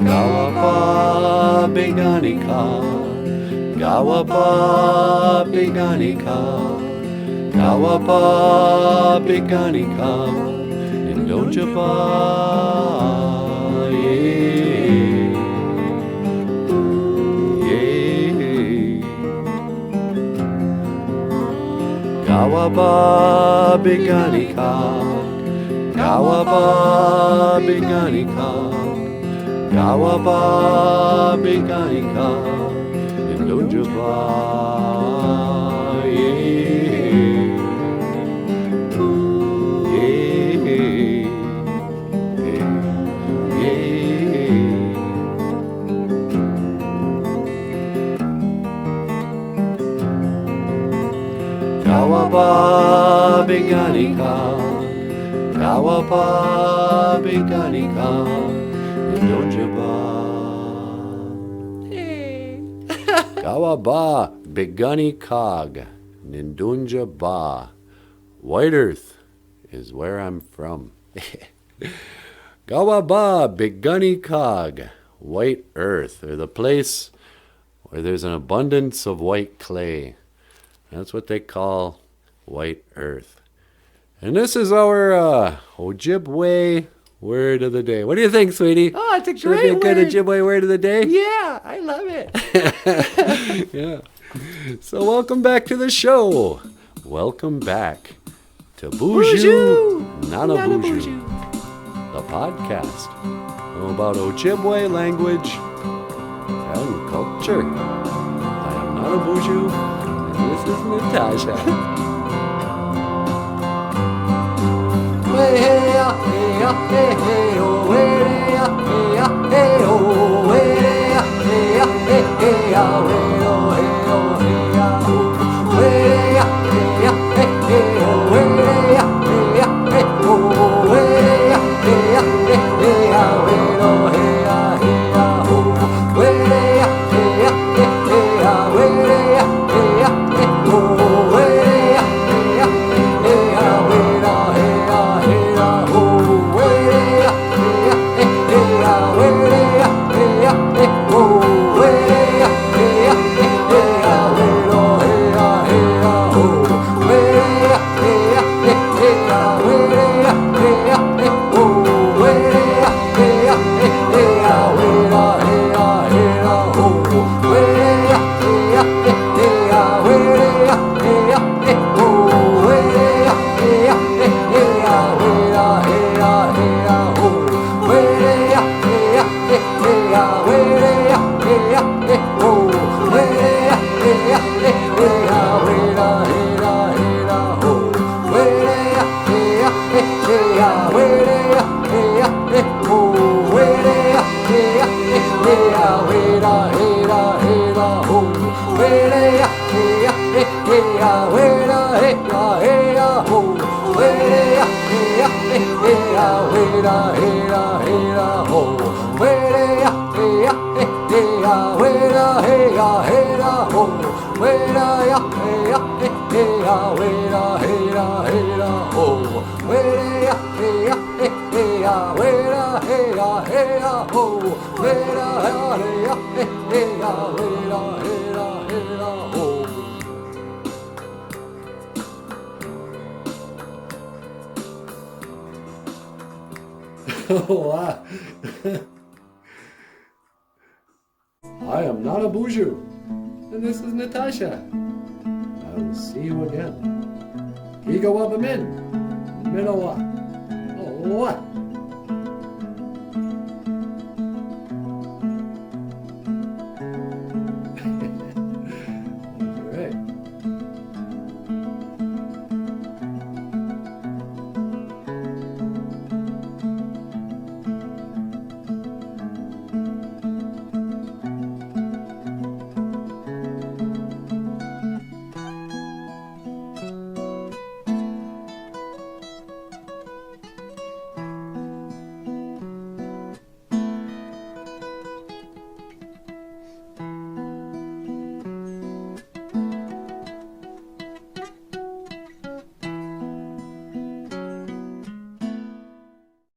Gaa-waabaabiganikaag, Gaa-waabaabiganikaag, Gaa-waabaabiganikaag, Nindonjaba, yeah. Gaa-waabaabiganikaag, Gaa-waabaabiganikaag, Gaa-waabaabiganikaag, Nindonjaba, Gaa-waabaabiganikaag, Gaa-waabaabiganikaag, Nindonjaba. Gaa-waabaabiganikaag, Nindonjaba. White Earth is where I'm from. Gaa-waabaabiganikaag, White Earth, or the place where there's an abundance of white clay. That's what they call White Earth. And this is our Ojibwe word of the day. What do you think, sweetie? Oh, it's a Should it great be a good word. Ojibwe word of the day? Yeah, I love it. Yeah. So welcome back to the show. Welcome back to BOOZHOO, Nana BOOZHOO, the podcast about Ojibwe language and culture. I am Nana BOOZHOO, and this is Natasha. Hey, hey, ya, hey, ya, hey, hey, oh, hey, ya, hey, ya, hey, oh, hey, ya, hey, ya, hey, hey, ya, hey, oh, hey, oh, hey, ya, oh, hey, ya, hey, ya, hey, hey, oh, hey, ya, hey, ya, hey, oh, hey, ya, hey, ya, hey, hey, ya, hey, oh, hey, ya, hey, ya, oh, hey, ya, hey, ya, hey, hey, ya, hey, ya, hey, ya, hey, oh, hey, ya, hey, ya, hey, hey, ya, hey, Oh, wow. I am not a BOOZHOO, and this is Natasha. I will see you again. Gaa-waabaabiganikaag, Minowa. Oh, what?